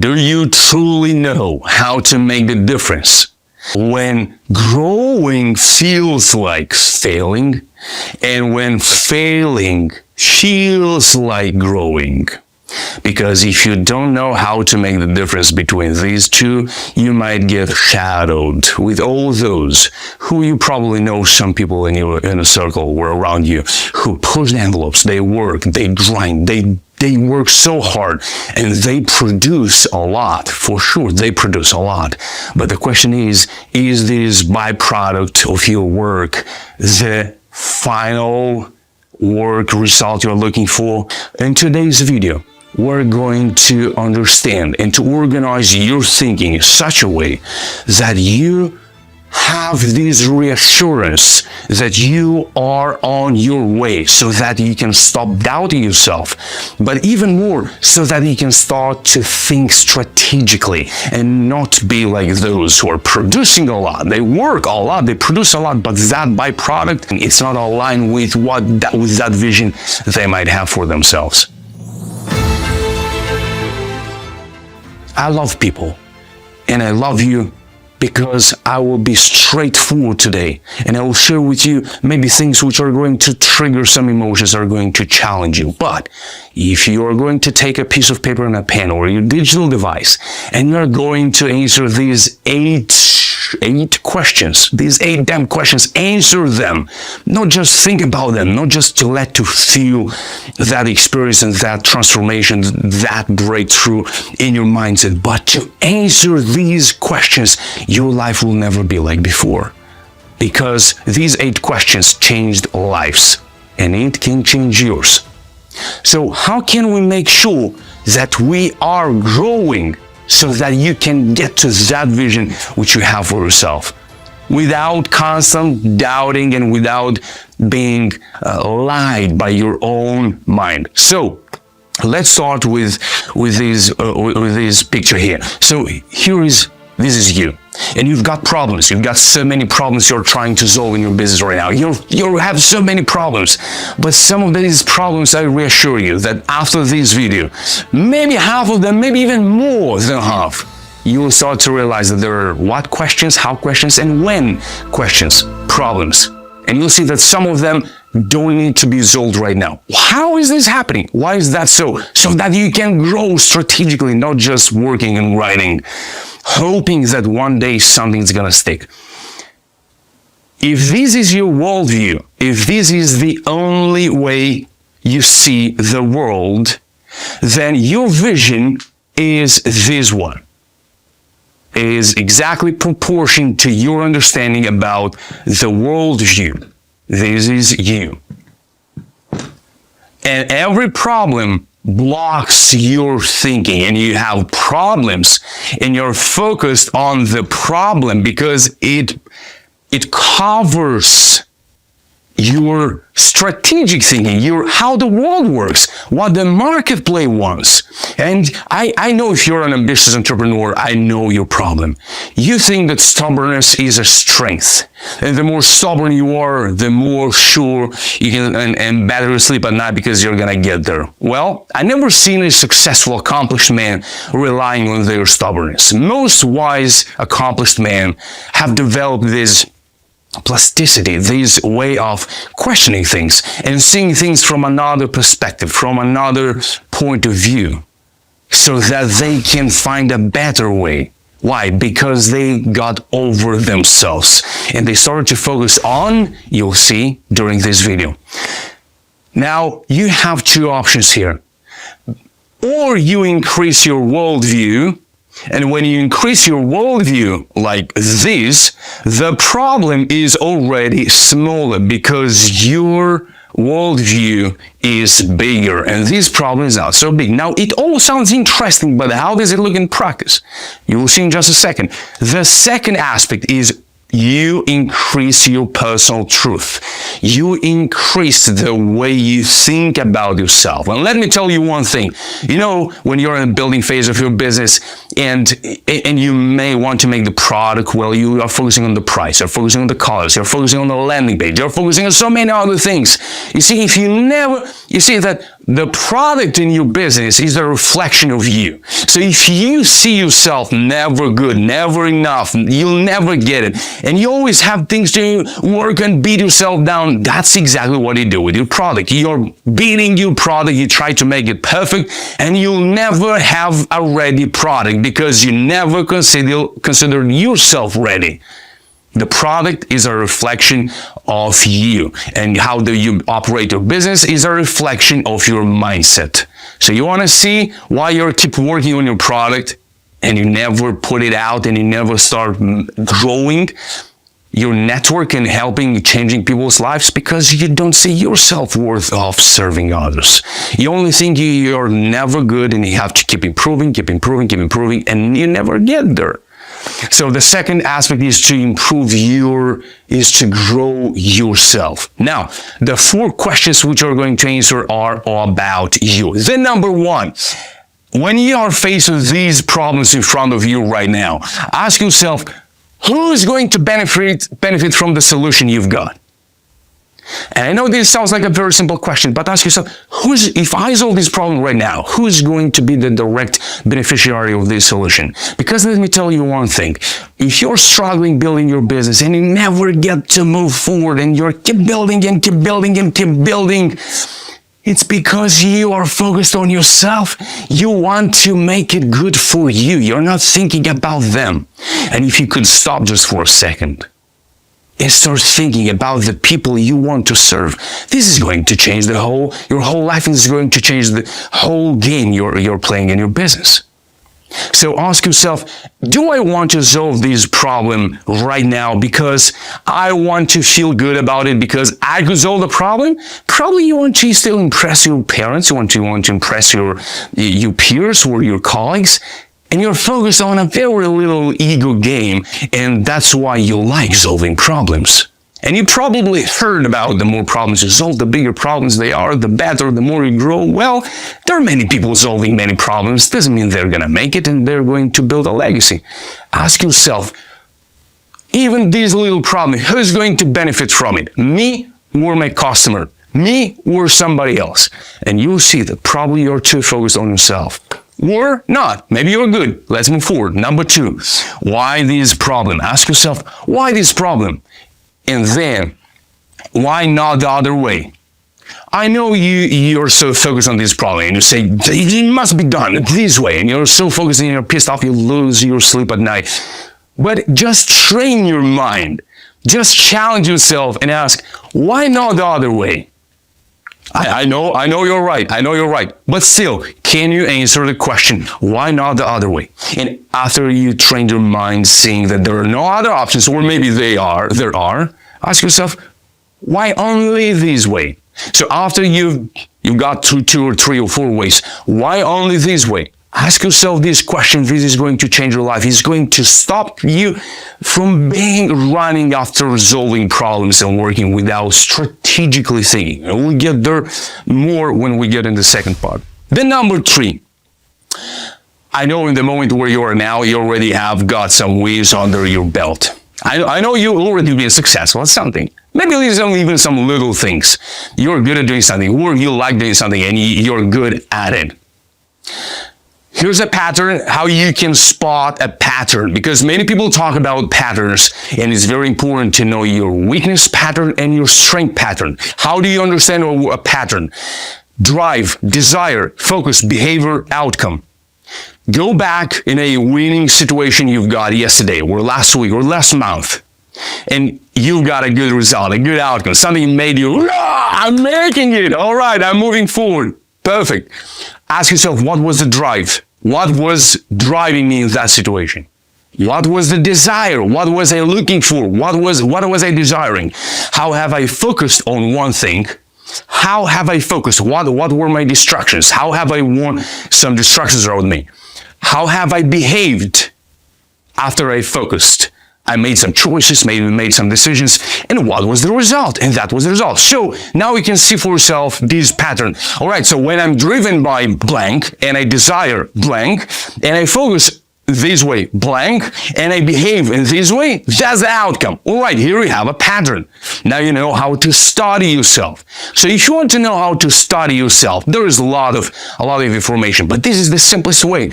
Do you truly know how to make the difference when growing feels like failing and when failing feels like growing? Because if you don't know how to make the difference between these two, you might get shadowed with all those who you probably know, some people in your inner circle or around you, who push the envelopes, they work, they grind, they work so hard and they produce a lot. For sure, they produce a lot. But the question is this byproduct of your work the final work result you're looking for? In today's video, we're going to understand and to organize your thinking in such a way that you have this reassurance that you are on your way, so that you can stop doubting yourself, but even more so that you can start to think strategically and not be like those who are producing a lot. They work a lot, they produce a lot, but that byproduct, it's not aligned with that vision they might have for themselves. I love people, and I love you because I will be straightforward today, and I will share with you maybe things which are going to trigger some emotions, are going to challenge you. But if you are going to take a piece of paper and a pen or your digital device, and you're going to answer these eight questions, these 8 damn questions, answer them. Not just think about them, not just to let to feel that experience and that transformation, that breakthrough in your mindset, but to answer these questions, your life will never be like before. Because these 8 questions changed lives, and it can change yours. So how can we make sure that we are growing so that you can get to that vision which you have for yourself, without constant doubting and without being lied by your own mind? So let's start with this picture here. So this is you, and you've got problems. You've got so many problems you're trying to solve in your business right now. You have so many problems, but some of these problems, I reassure you that after this video, maybe half of them, maybe even more than half, you will start to realize that there are what questions, how questions, and when questions, problems. And you'll see that some of them don't need to be solved right now. How is this happening? Why is that so? So that you can grow strategically, not just working and writing, hoping that one day something's gonna stick. If this is your worldview, if this is the only way you see the world, then your vision is this one. It is exactly proportioned to your understanding about the worldview. This is you. And every problem blocks your thinking, and you have problems, and you're focused on the problem because it covers your strategic thinking, how the world works, what the marketplace wants. And I know if you're an ambitious entrepreneur, I know your problem. You think that stubbornness is a strength. And the more stubborn you are, the more sure you can and better sleep at night because you're gonna get there. Well, I never seen a successful, accomplished man relying on their stubbornness. Most wise, accomplished men have developed this plasticity, this way of questioning things and seeing things from another perspective, from another point of view, so that they can find a better way. Why? Because they got over themselves and they started to focus on, you'll see during this video. Now, you have 2 options here. Or you increase your worldview, and when you increase your worldview like this, the problem is already smaller because your worldview is bigger and this problem is not so big. Now, it all sounds interesting, but how does it look in practice? You will see in just a second. The second aspect is you increase your personal truth. You increase the way you think about yourself. And let me tell you one thing. You know, when you're in the building phase of your business and you may want to make the product, well, you are focusing on the price, you're focusing on the colors, you're focusing on the landing page, you're focusing on so many other things. You see, you see that the product in your business is a reflection of you. So if you see yourself never good, never enough, you'll never get it, and you always have things to work and beat yourself down, that's exactly what you do with your product. You're beating your product, you try to make it perfect, and you'll never have a ready product because you never consider yourself ready. The product is a reflection of you, and how do you operate your business is a reflection of your mindset. So you want to see why you keep working on your product and you never put it out and you never start growing your network and helping changing people's lives? Because you don't see your self-worth of serving others. You only think you're never good and you have to keep improving, and you never get there. So the second aspect is to to grow yourself. Now, the 4 questions which we're going to answer are about you. Then number 1, when you are faced with these problems in front of you right now, ask yourself, who is going to benefit from the solution you've got? And I know this sounds like a very simple question, but ask yourself, if I solve this problem right now, who is going to be the direct beneficiary of this solution? Because let me tell you one thing, if you're struggling building your business and you never get to move forward and you keep building, it's because you are focused on yourself. You want to make it good for you. You're not thinking about them. And if you could stop just for a second and start thinking about the people you want to serve, this is going to change your whole life, and is going to change the whole game you're playing in your business. So ask yourself, do I want to solve this problem right now because I want to feel good about it because I could solve the problem? Probably you want to still impress your parents, you want to impress your peers or your colleagues, and you're focused on a very little ego game, and that's why you like solving problems. And you probably heard about the more problems you solve, the bigger problems they are, the better, the more you grow. Well, there are many people solving many problems. Doesn't mean they're going to make it and they're going to build a legacy. Ask yourself, even this little problem, who's going to benefit from it? Me or my customer? Me or somebody else? And you'll see that probably you're too focused on yourself. Or not. Maybe you're good. Let's move forward. Number 2, why this problem? Ask yourself, why this problem? And then, why not the other way? I know you're so focused on this problem and you say, it must be done this way. And you're so focused and you're pissed off, you lose your sleep at night. But just train your mind. Just challenge yourself and ask, why not the other way? I know you're right. I know you're right. But still, can you answer the question, why not the other way? And after you train your mind seeing that there are no other options, or maybe there are, ask yourself, why only this way? So after you've got 2 or 3 or 4 ways, why only this way? Ask yourself this question. This is going to change your life. It's going to stop you from running after resolving problems and working without strategically thinking. And we'll get there more when we get in the second part. Then number 3. I know in the moment where you are now, you already have got some waves under your belt. I know you already been successful at something. Maybe there's even some little things. You're good at doing something, or you like doing something and you're good at it. Here's a pattern, how you can spot a pattern, because many people talk about patterns, and it's very important to know your weakness pattern and your strength pattern. How do you understand a pattern? Drive, desire, focus, behavior, outcome. Go back in a winning situation you've got yesterday, or last week, or last month, and you've got a good result, a good outcome. Something made you, I'm making it. All right, I'm moving forward. Perfect. Ask yourself, what was the drive? What was driving me in that situation? What was the desire? What was I looking for? What was I desiring? How have I focused on one thing? How have I focused? What were my distractions? How have I won some distractions around me? How have I behaved after I focused? I made some choices, maybe made some decisions, and what was the result? And that was the result. So now you can see for yourself this pattern. All right, so when I'm driven by blank, and I desire blank, and I focus this way, blank, and I behave in this way, that's the outcome. All right, here we have a pattern. Now you know how to study yourself. So if you want to know how to study yourself, there is a lot of information, but this is the simplest way.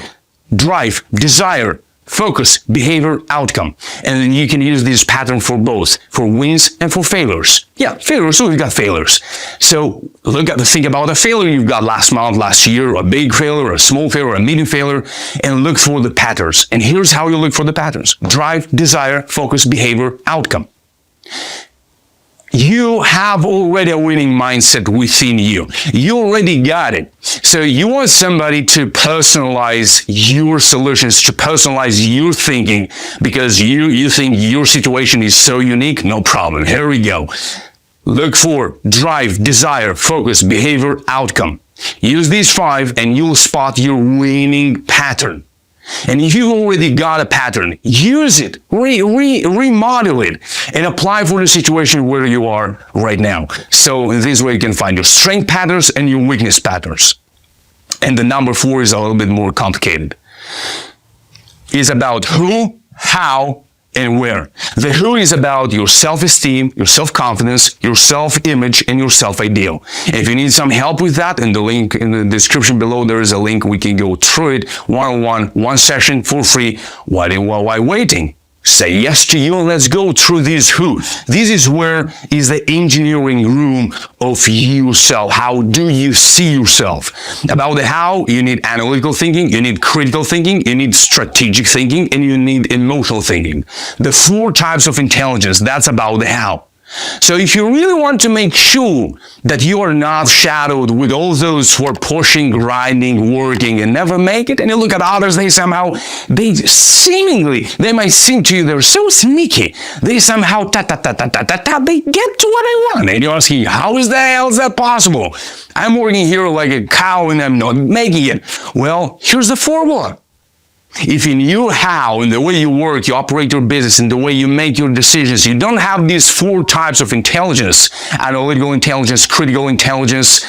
Drive, desire, focus, behavior, outcome. And then you can use this pattern for both, for wins and for failures. Yeah, failures, so we've got failures. So think about a failure you've got last month, last year, a big failure, a small failure, a medium failure, and look for the patterns. And here's how you look for the patterns. Drive, desire, focus, behavior, outcome. You have already a winning mindset within you. You already got it. So you want somebody to personalize your solutions, to personalize your thinking, because you think your situation is so unique. No problem. Here we go. Look for drive, desire, focus, behavior, outcome. Use these 5 and you'll spot your winning pattern. And if you've already got a pattern, use it, remodel it, and apply for the situation where you are right now. So in this way, you can find your strength patterns and your weakness patterns. And the number 4 is a little bit more complicated. It's about who, how, and where. The who is about your self-esteem, your self-confidence, your self-image, and your self-ideal. If you need some help with that, in the link in the description below, there is a link. We can go through it one-on-one, one session for free. Why waiting? Say yes to you and let's go through this who. This is where is the engineering room of yourself. How do you see yourself? About the how, you need analytical thinking, you need critical thinking, you need strategic thinking, and you need emotional thinking. The 4 types of intelligence, that's about the how. So if you really want to make sure that you are not shadowed with all those who are pushing, grinding, working, and never make it, and you look at others, they might seem to you, they're so sneaky. They somehow, they get to what I want. And you're asking, how is the hell is that possible? I'm working here like a cow and I'm not making it. Well, here's the formula. If in your how, in the way you work, you operate your business, in the way you make your decisions, you don't have these 4 types of intelligence: analytical intelligence, critical intelligence,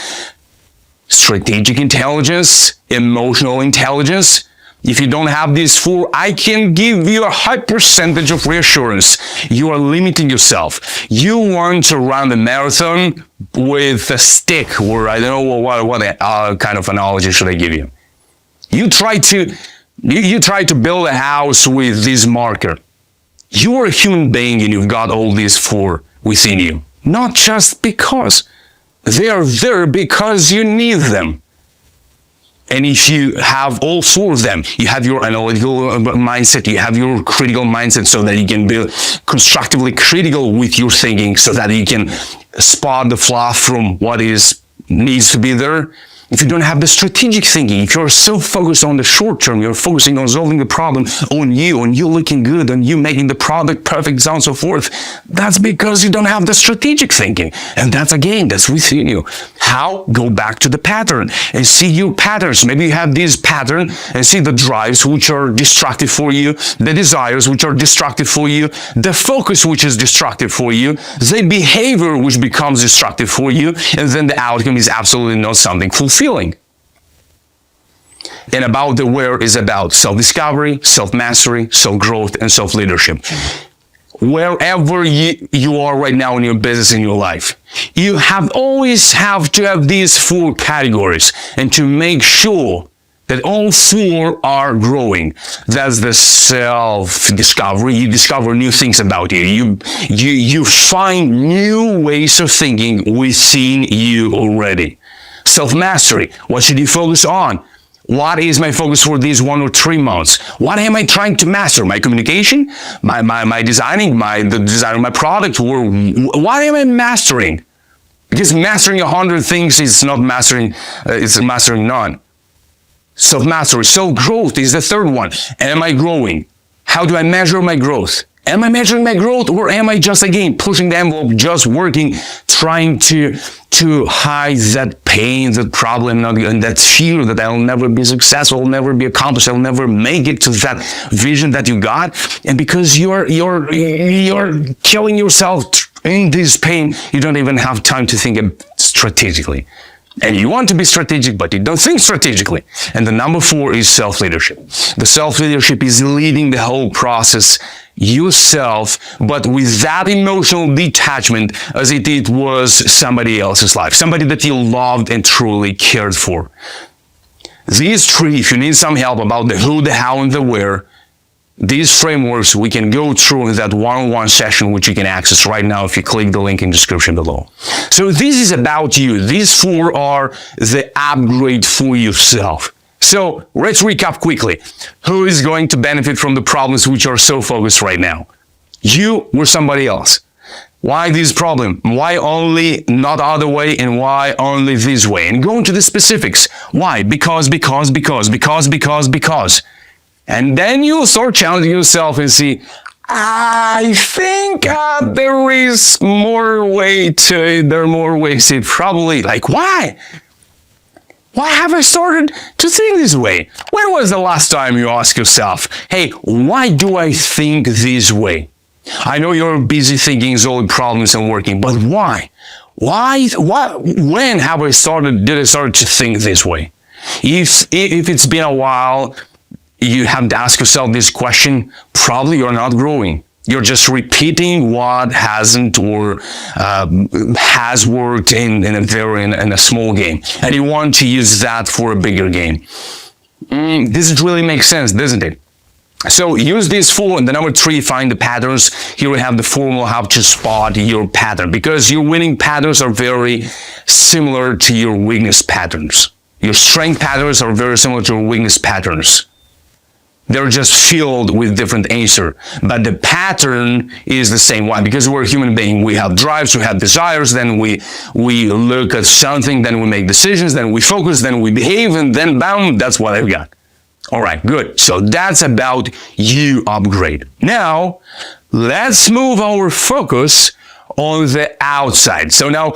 strategic intelligence, emotional intelligence. If you don't have these 4, I can give you a high percentage of reassurance. You are limiting yourself. You want to run a marathon with a stick, or I don't know what kind of analogy should I give you. You try to build a house with this marker. You are a human being and you've got all these 4 within you. Not just because. They are there because you need them. And if you have all 4 of them, you have your analytical mindset, you have your critical mindset, so that you can be constructively critical with your thinking, so that you can spot the flaw from what needs to be there. If you don't have the strategic thinking, if you're so focused on the short term, you're focusing on solving the problem, on you looking good, on you making the product perfect, so on and so forth, that's because you don't have the strategic thinking. And that's within you. How? Go back to the pattern and see your patterns. Maybe you have this pattern and see the drives which are destructive for you, the desires which are destructive for you, the focus which is destructive for you, the behavior which becomes destructive for you, and then the outcome is absolutely not something fulfilling. And about the where is about self-discovery, self-mastery, self-growth, and self-leadership. Wherever you are right now in your business, in your life, you always have to have these 4 categories, and to make sure that all 4 are growing. That's the self-discovery. You discover new things about you. You find new ways of thinking within you already. Self-mastery. What should you focus on? What is my focus for these 1 or 3 months? What am I trying to master? My communication? My designing? The design of my product? Or what am I mastering? Because mastering 100 things is not mastering, it's mastering none. Self-mastery. Self-growth is the 3rd one. Am I growing? How do I measure my growth? Am I measuring my growth, or am I just, again, pushing the envelope, just working, trying to hide that pain, that problem, and that fear that I'll never be successful, I'll never be accomplished, I'll never make it to that vision that you got? And because you're killing yourself in this pain, you don't even have time to think strategically. And you want to be strategic, but you don't think strategically. And the number 4 is self-leadership. The self-leadership is leading the whole process yourself, but with that emotional detachment as it was somebody else's life, somebody that you loved and truly cared for. These 3, if you need some help about the who, the how, and the where, these frameworks we can go through in that one-on-one session, which you can access right now if you click the link in the description below. So this is about you. These 4 are the upgrade for yourself. So let's recap quickly. Who is going to benefit from the problems which are so focused right now? You or somebody else? Why this problem? Why only not other way, and why only this way? And go into the specifics. Why? Because. And then you'll start challenging yourself and see, I think there is more way to it. There are more ways to it. Probably, like, why? Why have I started to think this way? When was the last time you asked yourself, hey, why do I think this way? I know you're busy thinking solving problems and working, but why? Why? When have I did I start to think this way? If it's been a while, you have to ask yourself this question, probably you're not growing. You're just repeating what hasn't or has worked in a small game. And you want to use that for a bigger game. This really makes sense, doesn't it? So use these 4, and the number 3, find the patterns. Here we have the formula how to spot your pattern, because your winning patterns are very similar to your weakness patterns. Your strength patterns are very similar to your weakness patterns. They're just filled with different answer, but the pattern is the same one, because we're a human being. We have drives, we have desires, then we look at something, then we make decisions, then we focus, then we behave, and then bam, that's what I've got. All right, good. So that's about you upgrade. Now, let's move our focus on the outside. So now,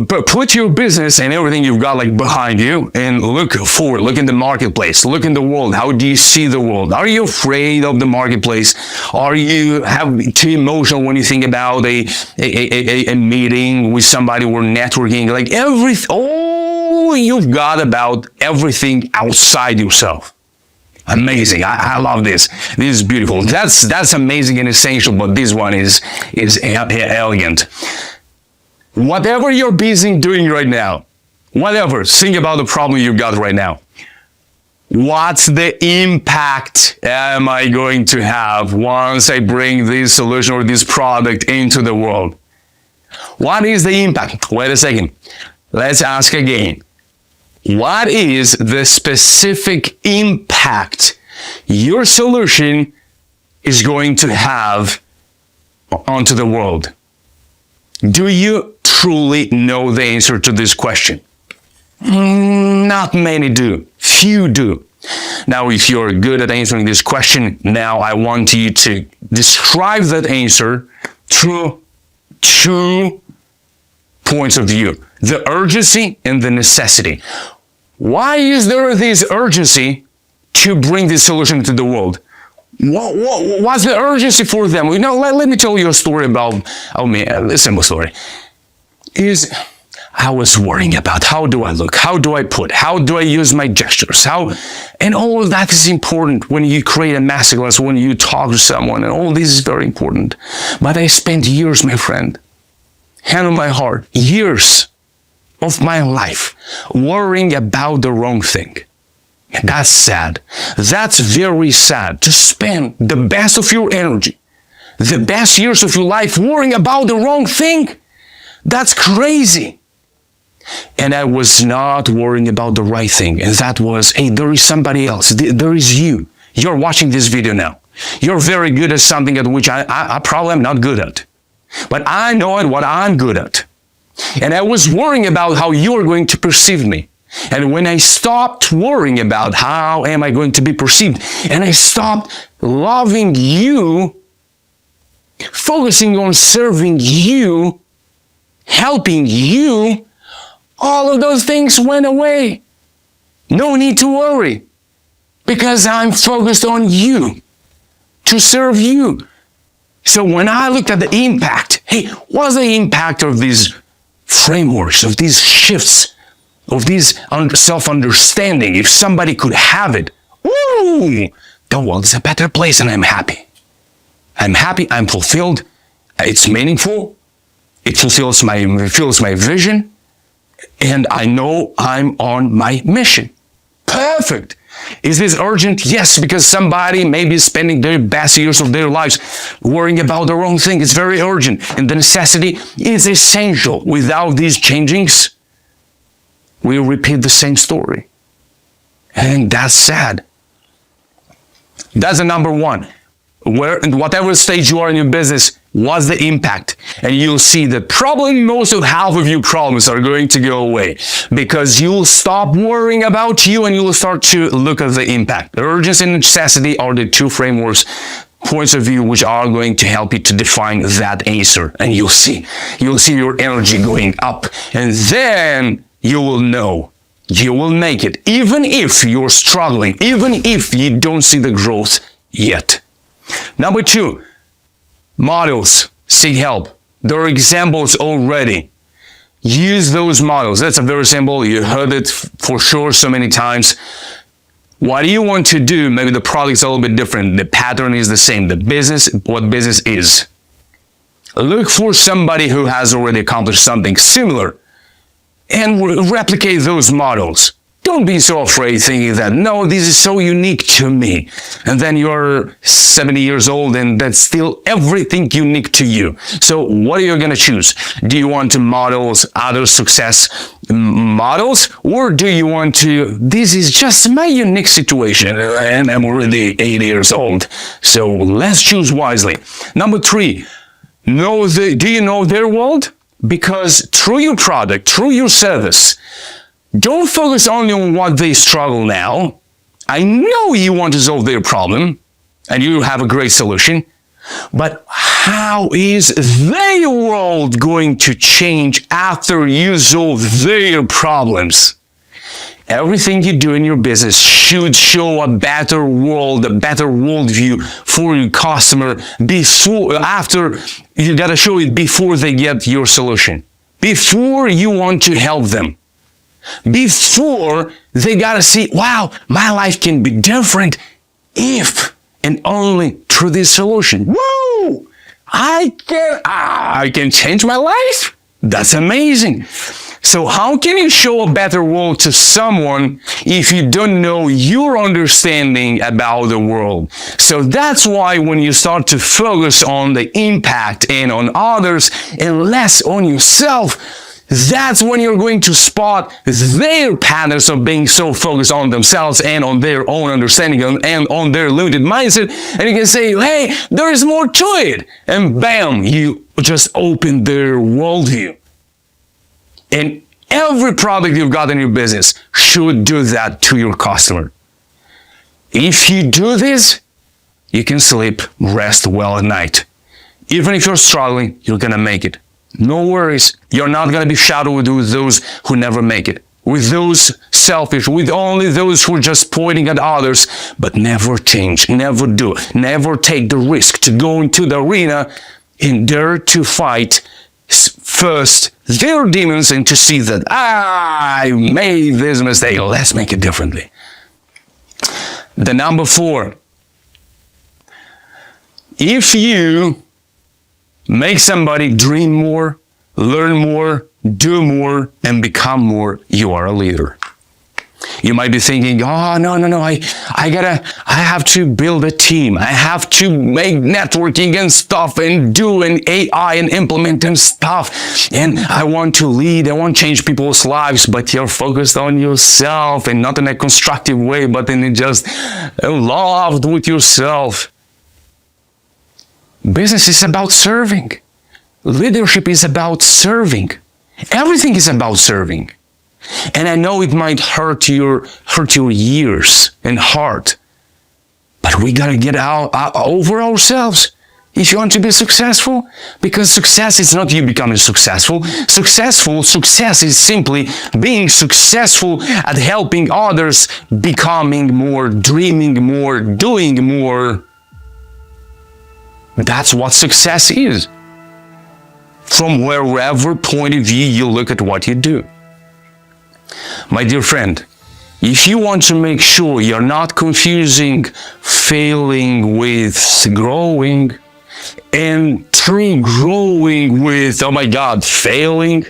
put your business and everything you've got like behind you and look forward, look in the marketplace, look in the world. How do you see the world? Are you afraid of the marketplace? Are you too emotional when you think about a meeting with somebody or networking? Like all you've got about everything outside yourself. Amazing. I love this. This is beautiful. That's amazing and essential, but this one is elegant. Whatever you're busy doing right now, whatever, think about the problem you've got right now. What's the impact am I going to have once I bring this solution or this product into the world? What is the impact? Wait a second. Let's ask again. What is the specific impact your solution is going to have onto the world? Do you truly know the answer to this question? Not many do. Few do. Now, if you're good at answering this question, now I want you to describe that answer through 2 points of view. The urgency and the necessity. Why is there this urgency to bring this solution to the world? What's the urgency for them? You know, let me tell you a story about me. A simple story. I was worrying about how do I look, how do I put, how do I use my gestures, and all of that is important when you create a masterclass, when you talk to someone, and all this is very important. But I spent years, my friend, hand on my heart, years of my life worrying about the wrong thing. And that's sad. That's very sad to spend the best of your energy, the best years of your life worrying about the wrong thing. That's crazy. And I was not worrying about the right thing. And that was, hey, there is somebody else. There is you. You're watching this video now. You're very good at something at which I probably am not good at. But I know at what I'm good at. And I was worrying about how you're going to perceive me. And when I stopped worrying about how am I going to be perceived, and I stopped loving you focusing on serving you, helping you, all of those things went away. No need to worry, because I'm focused on you, to serve you. So when I looked at the impact, hey, what's the impact of these frameworks, of these shifts, of these self-understanding? If somebody could have it, ooh, the world is a better place and I'm happy. I'm happy, I'm fulfilled, it's meaningful, it fulfills my vision, and I know I'm on my mission. Perfect. Is this urgent? Yes, because somebody may be spending their best years of their lives worrying about the wrong thing. It's very urgent. And the necessity is essential. Without these changings, we repeat the same story. And that's sad. That's the number one. Where, in whatever stage you are in your business, what's the impact? And you'll see that probably most of half of your problems are going to go away, because you'll stop worrying about you and you'll start to look at the impact. Urgency and necessity are the two frameworks, points of view, which are going to help you to define that answer. And you'll see your energy going up, and then you will know you will make it, even if you're struggling, even if you don't see the growth yet. Number two, models. Seek help. There are examples already. Use those models. That's a very simple. You heard it for sure so many times. What do you want to do? Maybe the product's a little bit different. The pattern is the same. The business, what business is. Look for somebody who has already accomplished something similar and replicate those models. Don't be so afraid thinking that, no, this is so unique to me. And then you're 70 years old and that's still everything unique to you. So what are you going to choose? Do you want to model other success models? Or do you want to, this is just my unique situation and I'm already 80 years old. So let's choose wisely. Number three, do you know their world? Because through your product, through your service, don't focus only on what they struggle now. I know you want to solve their problem and you have a great solution, but how is their world going to change after you solve their problems? Everything you do in your business should show a better world, a better worldview for your customer after you gotta show it before they get your solution. Before you want to help them. Before they gotta see, wow, my life can be different if and only through this solution. Woo! I can change my life? That's amazing. So how can you show a better world to someone if you don't know your understanding about the world? So that's why when you start to focus on the impact and on others and less on yourself, that's when you're going to spot their patterns of being so focused on themselves and on their own understanding and on their limited mindset. And you can say, hey, there is more to it. And bam, you just open their worldview. And every product you've got in your business should do that to your customer. If you do this, you can sleep, rest well at night. Even if you're struggling, you're going to make it. No worries. You're not going to be shadowed with those who never make it. With those selfish, with only those who are just pointing at others, but never change, never do, never take the risk to go into the arena and dare to fight first their demons and to see that I made this mistake. Let's make it differently. The number 4. If you make somebody dream more, learn more, do more, and become more, you are a leader. You might be thinking, oh, no, I have to build a team. I have to make networking and stuff and do an AI and implement and stuff. And I want to lead, I want to change people's lives, but you're focused on yourself and not in a constructive way, but in just loved with yourself. Business is about serving. Leadership is about serving. Everything is about serving. And I know it might hurt your ears and heart, but we gotta get over ourselves. if you want to be successful? Because success is not you becoming successful. Success is simply being successful at helping others becoming more, dreaming more, doing more. That's what success is. From wherever point of view you look at what you do. My dear friend, if you want to make sure you're not confusing failing with growing and true growing with, oh my God, failing,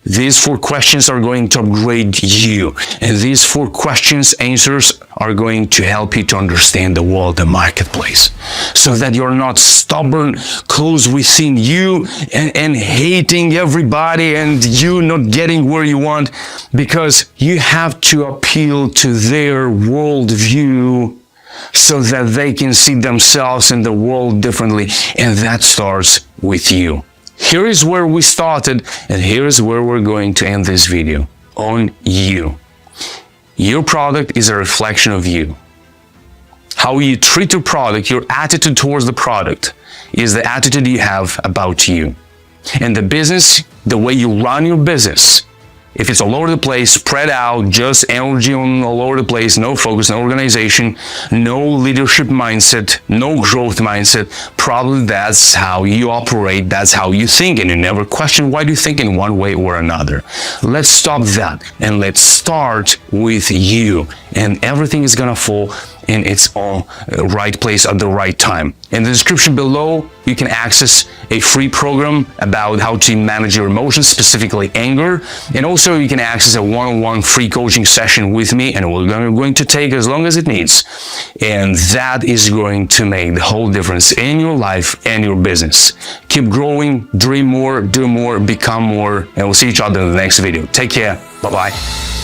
these 4 questions are going to upgrade you. And these 4 questions, answers, are going to help you to understand the world, the marketplace, so that you're not stubborn, closed within you, and hating everybody and you not getting where you want, because you have to appeal to their worldview so that they can see themselves in the world differently. And that starts with you. Here is where we started, and here is where we're going to end this video. On you. Your product is a reflection of you. How you treat your product, your attitude towards the product, is the attitude you have about you. And the business, the way you run your business, if it's all over the place, spread out, just energy on all over the place, no focus, no organization, no leadership mindset, no growth mindset, probably that's how you operate, that's how you think, and you never question why do you think in one way or another. Let's stop that and let's start with you, and everything is gonna fall in its own right place at the right time. In the description below, you can access a free program about how to manage your emotions, specifically anger. And also you can access a one-on-one free coaching session with me, and we're going to take as long as it needs. And that is going to make the whole difference in your life and your business. Keep growing, dream more, do more, become more, and we'll see each other in the next video. Take care. Bye-bye.